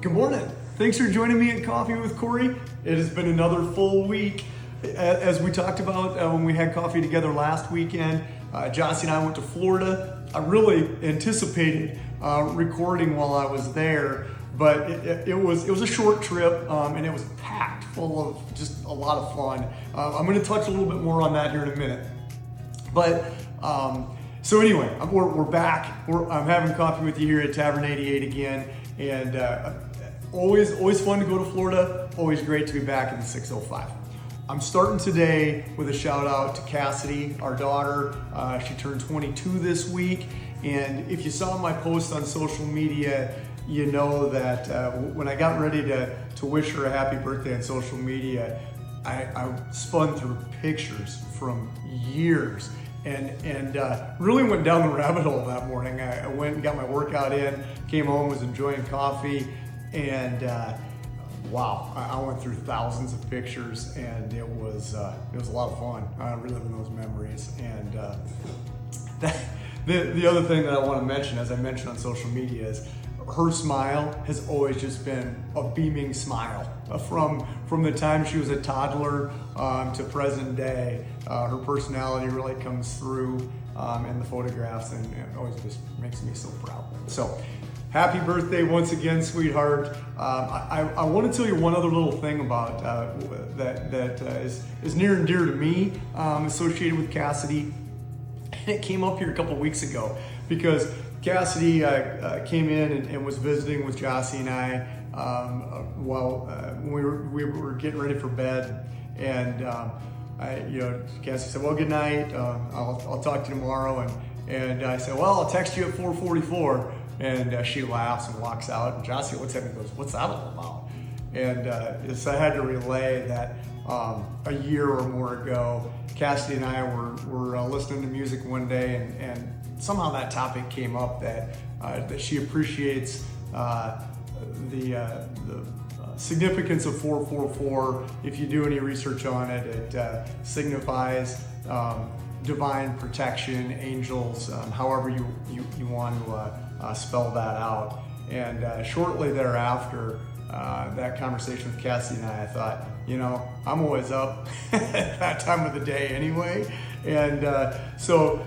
Good morning. Thanks for joining me at Coffee with Kory. It has been another full week. As we talked about when we had coffee together last weekend, Jossie and I went to Florida. I really anticipated recording while I was there, but it was a short trip and it was packed full of just a lot of fun. I'm going to touch a little bit more on that here in a minute. But so anyway, we're back. I'm having coffee with you here at Tavern 88 again, and always fun to go to Florida. Always great to be back in the 605. I'm starting today with a shout out to Cassidy, our daughter. She turned 22 this week, and if you saw my post on social media, you know that when I got ready to wish her a happy birthday on social media, I spun through pictures from years and really went down the rabbit hole that morning. I went and got my workout in, came home, was enjoying coffee, and wow, I went through thousands of pictures, and it was a lot of fun reliving those memories. And the other thing that I want to mention, as I mentioned on social media, is her smile has always just been a beaming smile. From the time she was a toddler to present day, her personality really comes through in the photographs, and it always just makes me so proud. So, happy birthday once again, sweetheart. I want to tell you one other little thing about that is near and dear to me, associated with Cassidy. And it came up here a couple weeks ago because Cassidy came in and was visiting with Jossie and I while we were getting ready for bed. And Cassidy said, "Well, good night. I'll talk to you tomorrow." And I said, "Well, I'll text you at 4:44." And she laughs and walks out, and Jossie looks at me and goes, "What's that all about?" And so I had to relay that a year or more ago, Cassidy and I were listening to music one day, and somehow that topic came up that she appreciates the significance of 444. If you do any research on it, it signifies divine protection, angels, however you want to spell that out. And shortly thereafter, that conversation with Cassie and I thought, I'm always up at that time of the day anyway. And so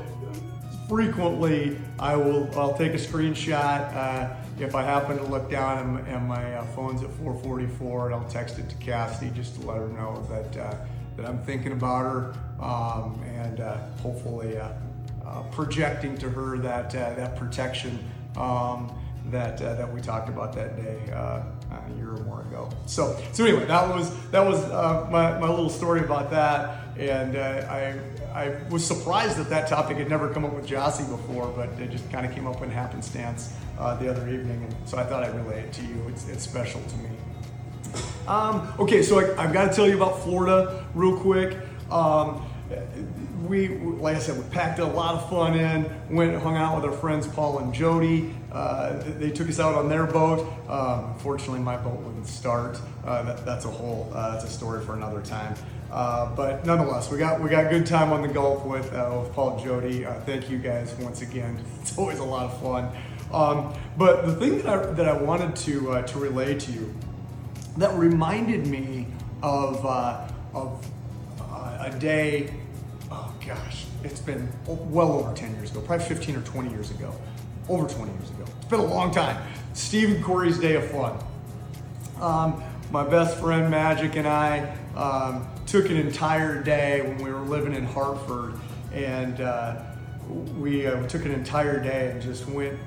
frequently I'll take a screenshot if I happen to look down and my phone's at 4:44, and I'll text it to Cassie just to let her know that I'm thinking about her, and hopefully projecting to her that protection that we talked about that day a year or more ago. So anyway, that was my little story about that, and I was surprised that topic had never come up with Jossie before, but it just kind of came up in happenstance the other evening, and so I thought I'd relay it to you. It's special to me. Okay, so I've got to tell you about Florida real quick. We, like I said, we packed a lot of fun in, went and hung out with our friends Paul and Jody. They took us out on their boat. Unfortunately, my boat wouldn't start. That's a story for another time. But nonetheless, we got good time on the Gulf with Paul and Jody. Thank you guys once again. It's always a lot of fun. But the thing that I wanted to relay to you that reminded me of a day. Oh gosh, it's been well over 10 years ago, probably 15 or 20 years ago, over 20 years ago. It's been a long time. Steve and Kory's day of fun. My best friend Magic and I took an entire day when we were living in Hartford, and we took an entire day and just went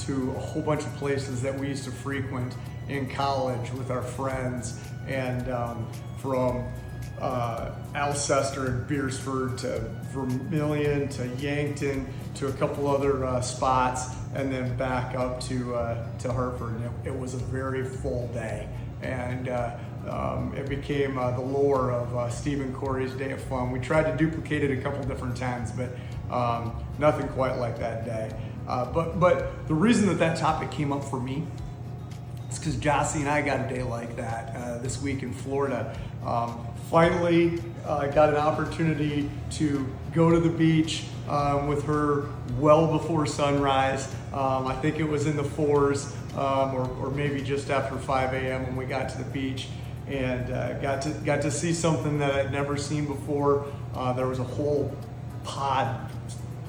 to a whole bunch of places that we used to frequent in college with our friends, and from Alcester and Beersford to Vermilion to Yankton to a couple other spots, and then back up to Hartford. And it was a very full day, and it became the lore of Steve and Kory's day of fun. We tried to duplicate it a couple different times, but nothing quite like that day. But the reason that topic came up for me is because Jossie and I got a day like that this week in Florida. finally got an opportunity to go to the beach with her well before sunrise. I think it was in the 4s or maybe just after 5 a.m. when we got to the beach, and got to see something that I'd never seen before. There was a whole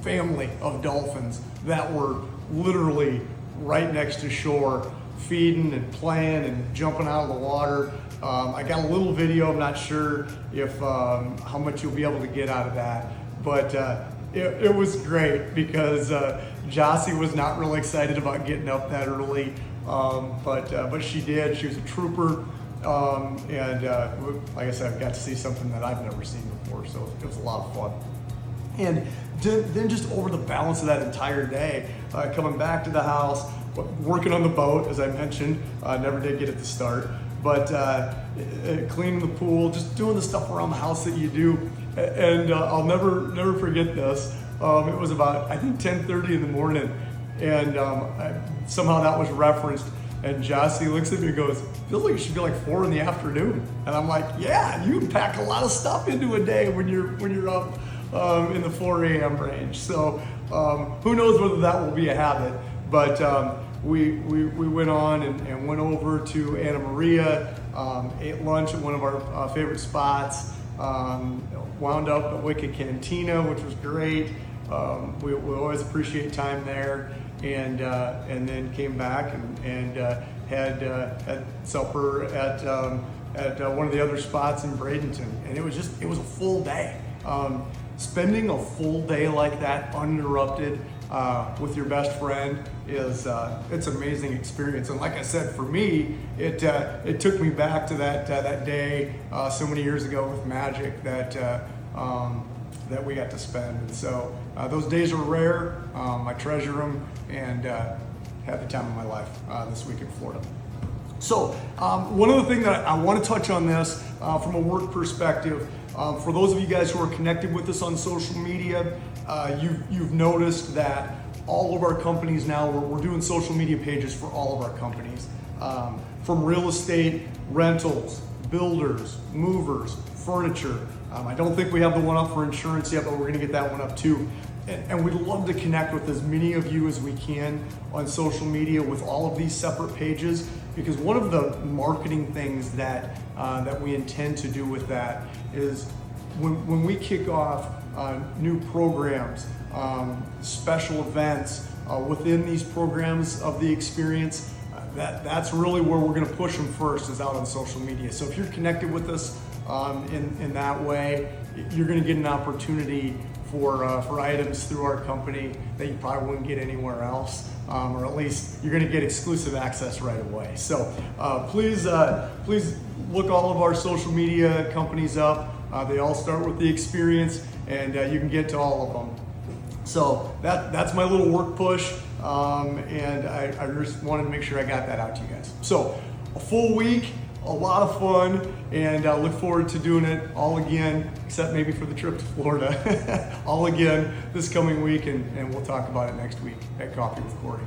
family of dolphins that were literally right next to shore, feeding and playing and jumping out of the water. I got a little video. I'm not sure if how much you'll be able to get out of that, but it was great because Jossie was not really excited about getting up that early, but she did. She was a trooper, and like I said, I got to see something that I've never seen before, so it was a lot of fun. And then just over the balance of that entire day, coming back to the house, working on the boat, as I mentioned, never did get it to start, but cleaning the pool, just doing the stuff around the house that you do. And I'll never forget this. It was about, I think, 10:30 in the morning, and somehow that was referenced. And Jossie looks at me and goes, "Feels like it should be like 4 in the afternoon." And I'm like, "Yeah, you pack a lot of stuff into a day when you're up in the 4 a.m. range." So who knows whether that will be a habit. But we went on and went over to Anna Maria, ate lunch at one of our favorite spots, wound up at Wicked Cantina, which was great. We always appreciate time there, and then came back and had supper at one of the other spots in Bradenton, and it was a full day. Spending a full day like that uninterrupted with your best friend is it's an amazing experience. And like I said, for me, it took me back to that day so many years ago with Magic that we got to spend. And so those days are rare. I treasure them, and had the time of my life this week in Florida. So one other thing that I want to touch on this from a work perspective. For those of you guys who are connected with us on social media, you've noticed that all of our companies now, we're doing social media pages for all of our companies. From real estate, rentals, builders, movers, furniture. I don't think we have the one up for insurance yet, but we're gonna get that one up too. And we'd love to connect with as many of you as we can on social media with all of these separate pages, because one of the marketing things that we intend to do with that is when we kick off new programs, special events within these programs of the experience, that's really where we're going to push them first, is out on social media. So if you're connected with us in that way, you're going to get an opportunity for items through our company that you probably wouldn't get anywhere else, or at least you're going to get exclusive access right away. So please look all of our social media companies up. They all start with the experience, and you can get to all of them. So that's my little work push, and I just wanted to make sure I got that out to you guys. So a full week, a lot of fun, and I look forward to doing it all again, except maybe for the trip to Florida, all again this coming week, and we'll talk about it next week at Coffee with Kory.